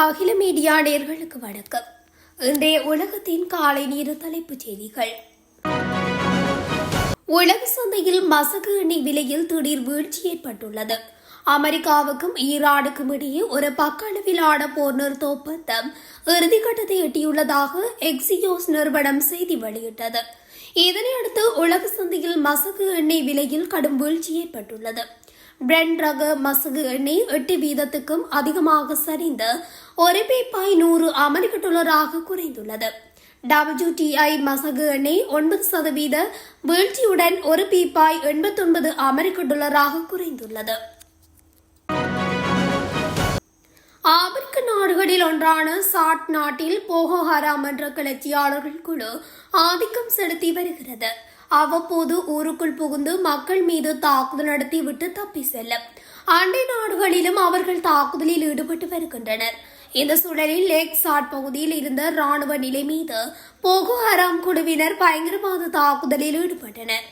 அகில மீடியா நேயர்களுக்கு வணக்கம். இன்றைய உலகத்தின் காலை நேர தலைப்புச் செய்திகள். உலக சந்தையில் மசகு எண்ணெய் விலையில் திடீர் வீழ்ச்சி ஏற்பட்டுள்ளது. அமெரிக்காவுக்கும் ஈரானுக்கும் இடையே ஒரு பக்க அளவிலான போர் நிறுத்த ஒப்பந்தம் இறுதிக்கட்டத்தை எட்டியுள்ளதாக எக்ஸியோஸ் நிறுவனம் செய்தி வெளியிட்டது. இதனையடுத்து உலக சந்தையில் மசகு எண்ணெய் விலையில் கடும் வீழ்ச்சி ஏற்பட்டுள்ளது. பிரெண்ட் ரக மசகு எண்ணெய் 8% அதிகமாக சரிந்து ஒரு பீப்பாய் $100 குறைந்துள்ளது. WTI மசகு எண்ணெய் 9% வீழ்ச்சியுடன் ஒரு பீப்பாய் $89 குறைந்துள்ளது. ஆப்பிரிக்க நாடுகளில் ஒன்றான சாட் நாட்டில் போகோ ஹராம் என்ற கிளர்ச்சியாளர்கள் குழு ஆதிக்கம் செலுத்தி வருகிறது. அவ்வப்போது ஊருக்குள் புகுந்து மக்கள் மீது தாக்குதல் நடத்திவிட்டு தப்பி செல்லும். அண்டை நாடுகளிலும் அவர்கள் தாக்குதலில் ஈடுபட்டு வருகின்றனர். இந்த சூழலில் லேக் சாட் பகுதியில் இருந்த ராணுவ நிலை மீது போகோ ஹராம் குழுவினர் பயங்கரவாத தாக்குதலில் ஈடுபட்டனர்.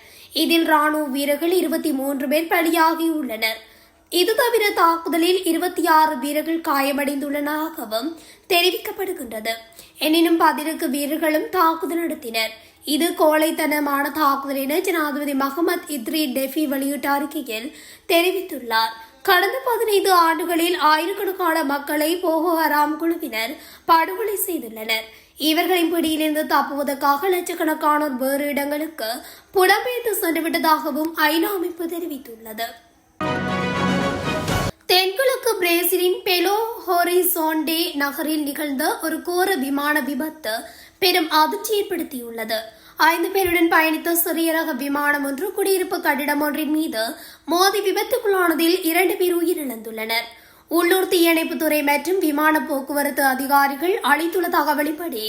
இதில் ராணுவ வீரர்கள் 23 பேர் பலியாகியுள்ளனர். இது தவிர தாக்குதலில் 26 வீரர்கள் காயமடைந்துள்ளனராகவும் தெரிவிக்கப்படுகின்றது. எனினும் 11 வீரர்களும் தாக்குதல் நடத்தினர். இது கோழைத்தனமான தாக்குதல் என ஜனாதிபதி முகமது இத்ரீஸ் டெபி வெளியிட்ட அறிக்கையில் தெரிவித்துள்ளார். கடந்த 15 ஆண்டுகளில் ஆயிரக்கணக்கான மக்களை போகோ ஹராம் குழுவினர் படுகொலை செய்துள்ளனர். இவர்களின் பிடியிலிருந்து தப்புவதற்காக லட்சக்கணக்கானோர் வேறு இடங்களுக்கு புலம்பெயர்ந்து சென்றுவிட்டதாகவும் ஐநா அமைப்பு தெரிவித்துள்ளது. தென்கிழக்கு பிரேசிலின் பெலோ ஹொரிசோண்டே நகரில் நிகழ்ந்த ஒரு கோர விமான விபத்து பெரும் அதிர்ச்சி ஏற்படுத்தியுள்ளது. 5 பேருடன் பயணித்த சிறிய ரக விமானம் ஒன்று குடியிருப்பு கட்டிடம் ஒன்றின் மீது மோதி விபத்துக்குள்ளானதில் 2 பேர் உயிரிழந்துள்ளனர். உள்ளூர் தீயணைப்புத்துறை மற்றும் விமான போக்குவரத்து அதிகாரிகள் அளித்துள்ள தகவலின்படி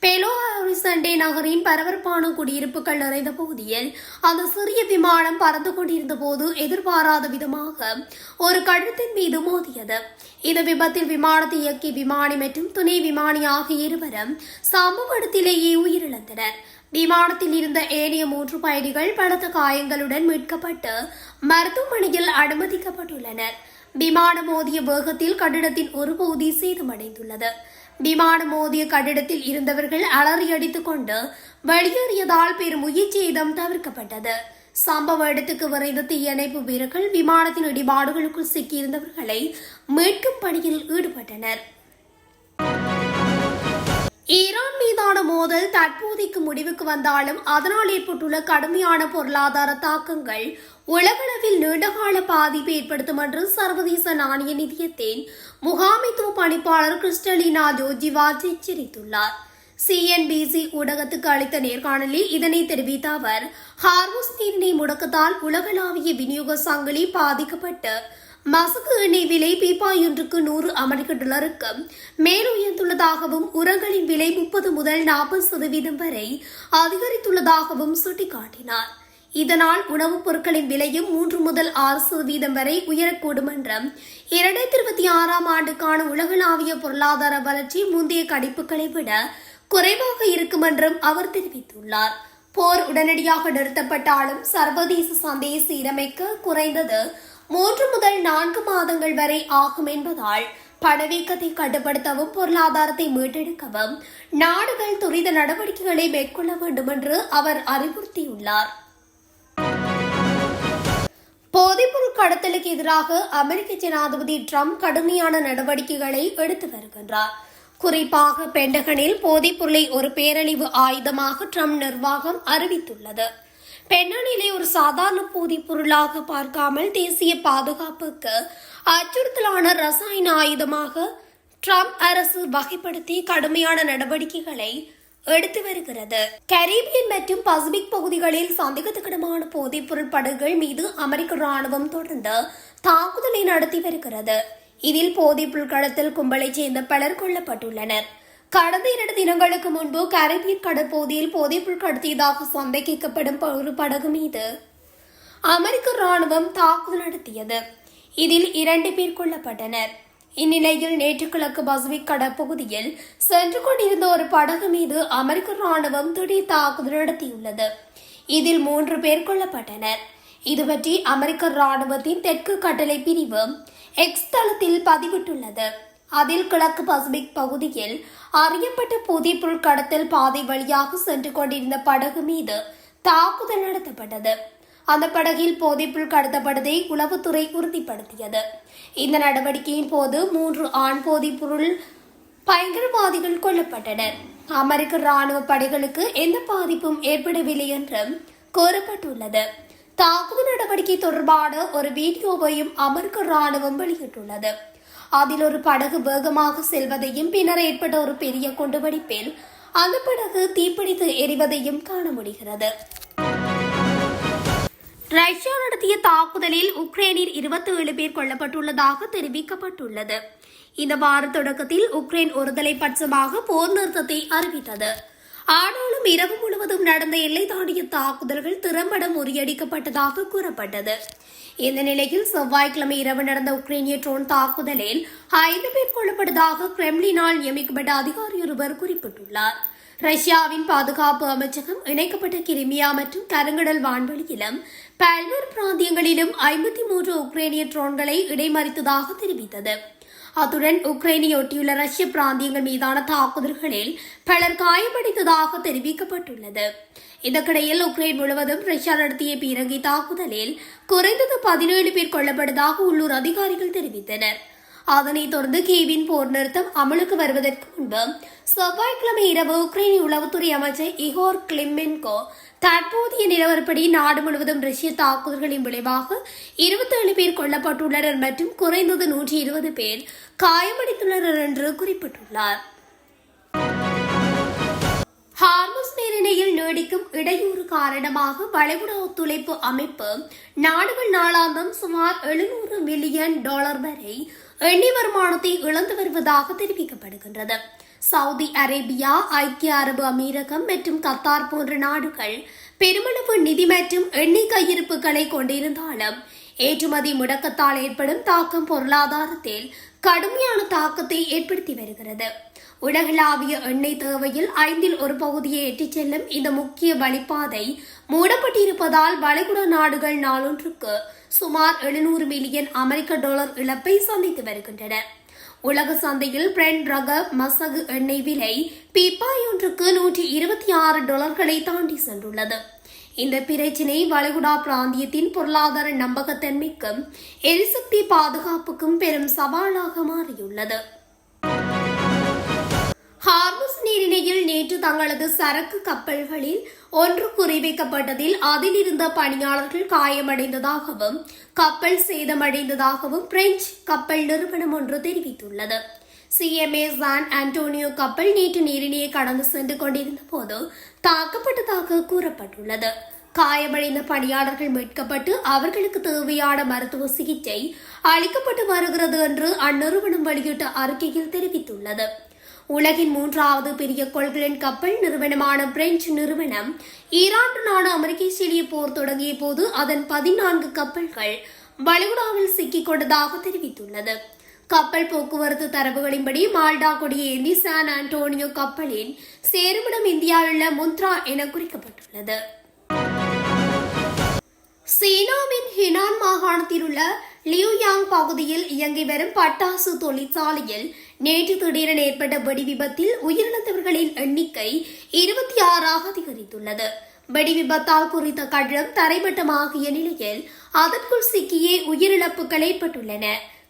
பெலோ ஹொரிசோண்டே நகரின் பரபரப்பான குடியிருப்புகள் நிறைந்த பகுதியில் அந்த சிறிய விமானம் பறந்து கொண்டிருந்த போது எதிர்பாராத விதமாக ஒரு கட்டடத்தின் மீது மோதியது. இந்த விபத்தில் விமானத்தை இயக்கிய விமானி மற்றும் துணை விமானி ஆகிய இருவரும் சம்பவ இடத்திலேயே உயிரிழந்தனர். விமானத்தில் இருந்த ஏனைய 3 பயணிகள் பலத்த காயங்களுடன் மீட்கப்பட்டு மருத்துவமனையில் அனுமதிக்கப்பட்டுள்ளனர். விமானம் மோதிய வேகத்தில் கட்டிடத்தின் ஒரு பகுதி சேதமடைந்துள்ளது. விமானம் மோதிய கட்டிடத்தில் இருந்தவர்கள் அலறி அடித்துக் கொண்டு வெளியேறியதால் பெரும் உயிர் சேதம் தவிர்க்கப்பட்டது. சம்பவ இடத்துக்கு விரைந்த தீயணைப்பு வீரர்கள் விமானத்தின் இடிபாடுகளுக்குள் சிக்கியிருந்தவர்களை மீட்கும் பணியில் ஈடுபட்டனர். ஈரான் மீதான மோதல் தற்போதைக்கு முடிவுக்கு வந்தாலும் அதனால் ஏற்பட்டுள்ள கடுமையான பொருளாதார தாக்கங்கள் உலகளவில் நீண்டகால பாதிப்பை ஏற்படுத்தும் என்று சர்வதேச நாணய நிதியத்தின் முகாமைத்துவ பணிப்பாளர் கிறிஸ்டலினா ஜோர்ஜிவா எச்சரித்துள்ளார். CNBC ஊடகத்துக்கு அளித்த நேர்காணலில் இதனை தெரிவித்த அவர், ஹார்முஸ் நீரிணை முடக்கத்தால் உலகளாவிய விநியோக சங்கிலி பாதிக்கப்பட்டு மசகு எண்ணெய் விலை பீப்பாய் ஒன்றுக்கு $100 மேல் உயர்ந்துள்ளதாகவும் உரங்களின் விலை 30 முதல் 40% வரை அதிகரித்துள்ளதாகவும் சுட்டிக்காட்டினார். இதனால் உணவுப் பொருட்களின் விலையும் 3 முதல் 6% வரை உயரக்கூடும் என்றும் 2026ஆம் ஆண்டுக்கான உலகளாவிய பொருளாதார வளர்ச்சி முந்தைய கணிப்புகளை விட குறைவாக இருக்கும் என்றும் அவர் தெரிவித்துள்ளார். போர் உடனடியாக நிறுத்தப்பட்டாலும் சர்வதேச சந்தையை சீரமைக்க குறைந்தது 3 முதல் 4 மாதங்கள் வரை ஆகும் என்பதால் பணவீக்கத்தை கட்டுப்படுத்தவும் பொருளாதாரத்தை மீட்டெடுக்கவும் நாடுகள் துரித நடவடிக்கைகளை மேற்கொள்ள வேண்டும் என்று அவர் அறிவுறுத்தியுள்ளார். போதைப்பொருள் கடத்தலுக்கு எதிராக அமெரிக்க ஜனாதிபதி டிரம்ப் கடுமையான நடவடிக்கைகளை எடுத்து வருகின்றார். குறிப்பாக பென்டகனில் போதைப்பொருளை ஒரு பேரழிவு ஆயுதமாக டிரம்ப் நிர்வாகம் அறிவித்துள்ளது. பென்னனிலே ஒரு சாதாரண போதைப் பொருளாக பார்க்காமல் தேசிய பாதுகாப்புக்கு அச்சுறுத்தலான ரசாயன ஆயுதமாக டிரம்ப் அரசு வகைப்படுத்தி கடுமையான நடவடிக்கைகளை எடுத்து வருகிறது. கரீபியன் மற்றும் பசிபிக் பகுதிகளில் சந்தேகத்துக்கிடமான போதைப் பொருள் படகுகள் மீது அமெரிக்க ராணுவம் தொடர்ந்து தாக்குதலை நடத்தி வருகிறது. இதில் போதைப்பொருள் கடத்தல் கும்பலைச் சேர்ந்த பலர் கொல்லப்பட்டுள்ளனர். கடந்த 2 தினங்களுக்கு முன்பு கரீபியன் கடற்பகுதியில் போதைப்பொருள் கடத்தியதாக சந்தேகிக்கப்படும் ஒரு படகு மீது அமெரிக்க ராணுவம் தாக்குதல் நடத்தியது. இதில் 2 பேர் கொல்லப்பட்டனர். இந்நிலையில் நேற்று கிழக்கு பசிபிக் கடற்பகுதியில் சென்று கொண்டிருந்த ஒரு படகு மீது அமெரிக்க ராணுவம் திடீர் தாக்குதல் நடத்தியுள்ளது. இதில் 3 பேர் கொல்லப்பட்டனர். இதுபற்றி அமெரிக்க ராணுவத்தின் தெற்கு கட்டளை பிரிவு எக்ஸ் தளத்தில் பதிவிட்டுள்ளது. அதில் கிழக்கு பசிபிக் பகுதியில் அறியப்பட்ட போதைப்பொருள் கடத்தல் பாதை வழியாக சென்று கொண்டிருந்த படகு மீது தாக்குதல் நடத்தப்பட்டது. அந்த படகில் போதைப்பொருள் கடத்தப்பட்டதை உளவுத்துறை உறுதிப்படுத்தியது. இந்த நடவடிக்கையின் போது 3 ஆண் போதைப்பொருள் பயங்கரவாதிகள் கொல்லப்பட்டனர். அமெரிக்க ராணுவ படைகளுக்கு எந்த பாதிப்பும் ஏற்படவில்லை என்றும் கூறப்பட்டுள்ளது. தாக்குதல் நடவடிக்கை தொடர்பான ஒரு வீடியோவையும் அமெரிக்க ராணுவம் வெளியிட்டுள்ளது. அதில் ஒரு படகு வேகமாக செல்வதையும் பின்னர் ஏற்பட்ட ஒரு பெரிய குண்டுவெடிப்பில் அந்த படகு தீப்பிடித்து எரிவதையும் காண முடிகிறது. ரஷ்யா நடத்திய தாக்குதலில் உக்ரைனில் 27 பேர் கொல்லப்பட்டுள்ளதாக தெரிவிக்கப்பட்டுள்ளது. இந்த வார தொடக்கத்தில் உக்ரைன் ஒருதலை பட்சமாக போர் நிறுத்தத்தை அறிவித்தது. ஆனாலும் இரவு முழுவதும் நடந்த எல்லை தாண்டிய தாக்குதல்கள் திறம்பட முறியடிக்கப்பட்டதாக கூறப்பட்டது. இந்த நிலையில் செவ்வாய்க்கிழமை இரவு நடந்த உக்ரைனிய ட்ரோன் தாக்குதலில் 5 பேர் கொல்லப்பட்டதாக கிரெம்லினால் நியமிக்கப்பட்ட அதிகாரி ஒருவர் குறிப்பிட்டுள்ளார். ரஷ்யாவின் பாதுகாப்பு அமைச்சகம் இணைக்கப்பட்ட கிரிமியா மற்றும் கருங்கடல் வான்வெளியிலும் பல்வேறு பிராந்தியங்களிலும் 53 உக்ரைனிய ட்ரோன்களை இடைமறித்ததாக தெரிவித்தது. அத்துடன் உக்ரைனை ஒட்டியுள்ள ரஷ்ய பிராந்தியங்கள் மீதான தாக்குதல்களில் பலர் காயமடைந்ததாக தெரிவிக்கப்பட்டுள்ளது. இதற்கிடையில் உக்ரைன் முழுவதும் ரஷ்யா நடத்திய பீரங்கி தாக்குதலில் குறைந்தது 17 பேர் கொல்லப்பட்டதாக உள்ளூர் அதிகாரிகள் தெரிவித்தனர். அதனைத் தொடர்ந்து கீவின் போர் நிறுத்தம் அமலுக்கு வருவதற்கு முன்பு செவ்வாய்க்கிழமை இரவு உக்ரைன் உளவுத்துறை அமைச்சர் இகோர் கிளிமென்கோ தற்போதைய நிலவரப்படி நாடு முழுவதும் ரஷ்ய தாக்குதல்களின் விளைவாக 27 பேர் கொல்லப்பட்டுள்ளனர் மற்றும் குறைந்தது 120 பேர் காயமடைந்துள்ளனர் என்று குறிப்பிட்டுள்ளார். ஹார்முஸ் நீரிணையில் நீடிக்கும் இடையூறு காரணமாக வளைகுடா ஒத்துழைப்பு அமைப்பு நாடுகள் நாளாந்தம் சுமார் $700 மில்லியன் வரை எண்ணெய் வருமானத்தை இழந்து வருவதாக தெரிவிக்கப்படுகின்றது. சவுதி அரேபியா, ஐக்கிய அரபு அமீரகம் மற்றும் கத்தார் போன்ற நாடுகள் பெருமளவு நிதி மற்றும் எண்ணெய் கையிருப்புகளை கொண்டிருந்தாலும் ஏற்றுமதி முடக்கத்தால் ஏற்படும் தாக்கம் பொருளாதாரத்தில் கடுமையான தாக்கத்தை ஏற்படுத்தி வருகிறது. உலகளாவிய எண்ணெய் தேவையில் 5இல் 1 பகுதியை எட்டிச் செல்லும் இந்த முக்கிய வழிப்பாதை மூடப்பட்டிருப்பதால் வளைகுடா நாடுகள் நாளொன்றுக்கு சுமார் $700 மில்லியன் அமெரிக்க இழப்பை சந்தித்து வருகின்றன. உலக சந்தையில் பிரெண்ட் ரக மசகு எண்ணெய் விலை பீப்பாய் ஒன்றுக்கு $126 தாண்டி சென்றுள்ளது. இந்த பிரச்சினை வளைகுடா பிராந்தியத்தின் பொருளாதார நம்பகத்தன்மைக்கும் எரிசக்தி பாதுகாப்புக்கும் பெரும் சவாலாக மாறியுள்ளது. ஹார்முஸ் நீரிணையில் நேற்று தங்களது சரக்கு கப்பல்களில் ஒன்று குறிவைக்கப்பட்டதில் அதில் இருந்த பணியாளர்கள் காயமடைந்ததாகவும் கப்பல் சேதமடைந்ததாகவும் பிரெஞ்சு கப்பல் நிறுவனம் ஒன்று தெரிவித்துள்ளது. CMA சான் ஆண்டோனியோ கப்பல் நேற்று நீரிணையை கடந்து சென்று கொண்டிருந்த போது தாக்கப்பட்டதாக கூறப்பட்டுள்ளது. காயமடைந்த பணியாளர்கள் மீட்கப்பட்டு அவர்களுக்கு தேவையான மருத்துவ சிகிச்சை அளிக்கப்பட்டு வருகிறது என்று அந்நிறுவனம் வெளியிட்ட அறிக்கையில் தெரிவித்துள்ளது. உலகின் 3வது பெரிய கொள்கலன் கப்பல் நிறுவனமான பிரெஞ்சு நிறுவனம் ஈரானுடனான அமெரிக்க இஸ்ரேலிய போர் தொடங்கிய போது அதன் 14 கப்பல்கள் வளைகுடாவில் சிக்கிக் கொண்டதாக தெரிவித்துள்ளது. கப்பல் போக்குவரத்து தரவுகளின்படி மால்டா கொடியை ஏந்தி சான் ஆண்டோனியோ கப்பலின் சேருமிடம் இந்தியாவில் உள்ள முந்த்ரா என குறிக்கப்பட்டுள்ளது. சீனாவின் ஹினான் மாகாணத்தில் உள்ள லியூயாங் பகுதியில் இயங்கி வரும் பட்டாசு தொழிற்சாலையில் நேற்று திடீரென ஏற்பட்ட வெடி விபத்தில் உயிரிழந்தவர்களின் எண்ணிக்கை 26ஆக அதிகரித்துள்ளது. வெடி விபத்தால் குறித்த கட்டிடம் தரைமட்டமாகிய நிலையில் அதற்குள் சிக்கியே உயிரிழப்புகள் ஏற்பட்டுள்ளன.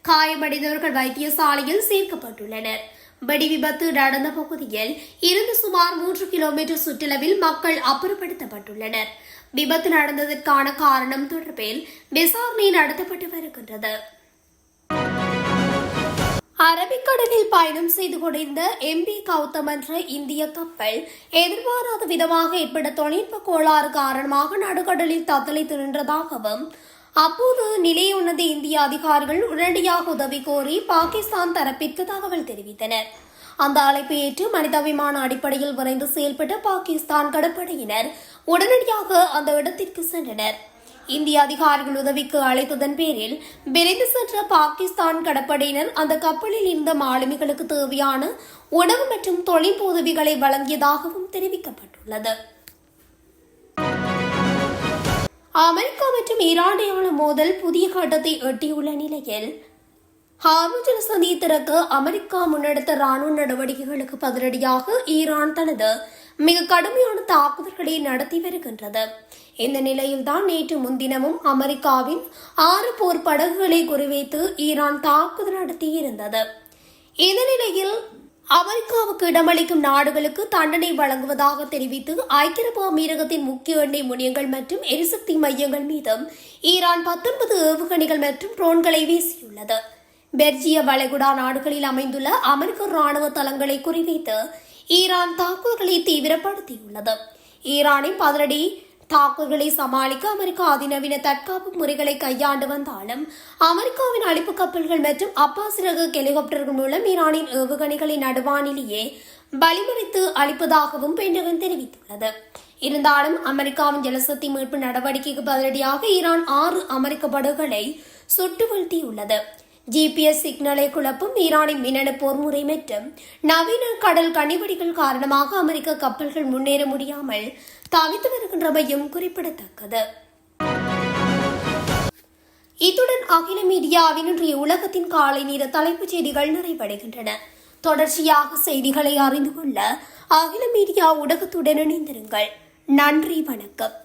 காயமடைந்தவர்கள் வைத்தியசாலையில் சேர்க்கப்பட்டுள்ளனர். வெடி விபத்து நடந்த பகுதியில் இருந்து சுமார் 3 கிலோமீட்டர் சுற்றளவில் மக்கள் அப்புறப்படுத்தப்பட்டுள்ளனர். விபத்து நடந்ததற்கான காரணம் தொடர்பில் விசாரணை நடத்தப்பட்டு வருகின்றது. அரபிக்கடலில் பயணம் செய்து கொண்டிருந்த MV கௌதம் என்ற இந்திய கப்பல் எதிர்பாராத விதமாக ஏற்பட்ட தொழில்நுட்ப கோளாறு காரணமாக நடுக்கடலில் தத்தளித்து நின்றதாகவும் அப்போது நிலையுணர்ந்த இந்திய அதிகாரிகள் உடனடியாக உதவி கோரி பாகிஸ்தான் தரப்பிற்கு தகவல் தெரிவித்தனர். அந்த அழைப்பை ஏற்று மனிதாபிமான அடிப்படையில் விரைந்து செயல்பட்ட பாகிஸ்தான் கடற்படையினர் உடனடியாக அந்த இடத்திற்கு சென்றனர். இந்திய அதிகாரிகள் உதவிக்கு அழைத்ததன் பேரில் விரைந்து சென்ற பாகிஸ்தான் கடற்படையினர் அந்த கப்பலில் இருந்த மாலுமிகளுக்கு தேவையான உணவு மற்றும் தொழில் உதவிகளை வழங்கியதாகவும் தெரிவிக்கப்பட்டுள்ளது. அமெரிக்கா மற்றும் ஈரானியான மோதல் புதிய கட்டத்தை எட்டியுள்ள நிலையில் ஹார்முஸ் ஜலசந்தியை திறக்க அமெரிக்கா முன்னெடுத்த ராணுவ நடவடிக்கைகளுக்கு பதிலடியாக ஈரான் தனது மிக கடுமையான தாக்குதல்களை நடத்தி வருகின்றது. இந்த நிலையில்தான் நேற்று முன்தினமும் அமெரிக்காவின் 6 போர் படகுகளை குறிவைத்து ஈரான் தாக்குதல் நடத்தியிருந்தது. இந்த நிலையில் அமெரிக்காவுக்கு இடமளிக்கும் நாடுகளுக்கு தண்டனை வழங்குவதாக தெரிவித்து ஐக்கிய அரபு அமீரகத்தின் முக்கிய எண்ணெய் முனையங்கள் மற்றும் எரிசக்தி மையங்கள் மீதும் ஈரான் 19 ஏவுகணைகள் மற்றும் ட்ரோன்களை வீசியுள்ளது. பெர்ஜிய வளைகுடா நாடுகளில் அமைந்துள்ள அமெரிக்க ராணுவ தளங்களை குறிவைத்து ஈரான் தாக்குதல்களை தீவிரப்படுத்தியுள்ளது. ஈரானின் பதிலடி தாக்குதல்களை சமாளிக்க அமெரிக்கா அதிநவீன தற்காப்பு முறைகளை கையாண்டு வந்தாலும் அமெரிக்காவின் அழிப்பு கப்பல்கள் மற்றும் அப்பாசி ரக ஹெலிகாப்டர்கள் மூலம் ஈரானின் ஏவுகணைகளை நடுவானிலேயே பலிமறித்து அளிப்பதாகவும் பென்டகன் தெரிவித்துள்ளது. இருந்தாலும் அமெரிக்காவின் ஜலசக்தி மீட்பு நடவடிக்கைக்கு பதிலடியாக ஈரான் 6 அமெரிக்க படகுகளை சுட்டு வீழ்த்தியுள்ளது. ஜிபிஎஸ் சிக்னலை குழப்பும் ஈரானின் மின்னணு போர்முறை மற்றும் நவீன கடல் கனிவெடிகள் காரணமாக அமெரிக்க கப்பல்கள் முன்னேற முடியாமல் தவித்து வருகின்றமையும் குறிப்பிடத்தக்கது. இத்துடன் அகில மீடியாவின் இன்றைய உலகத்தின் காலை நேர தலைப்புச் செய்திகள் நிறைவடைகின்றன. தொடர்ச்சியாக செய்திகளை அறிந்து கொள்ள அகில மீடியா ஊடகத்துடன் இணைந்திருங்கள். நன்றி, வணக்கம்.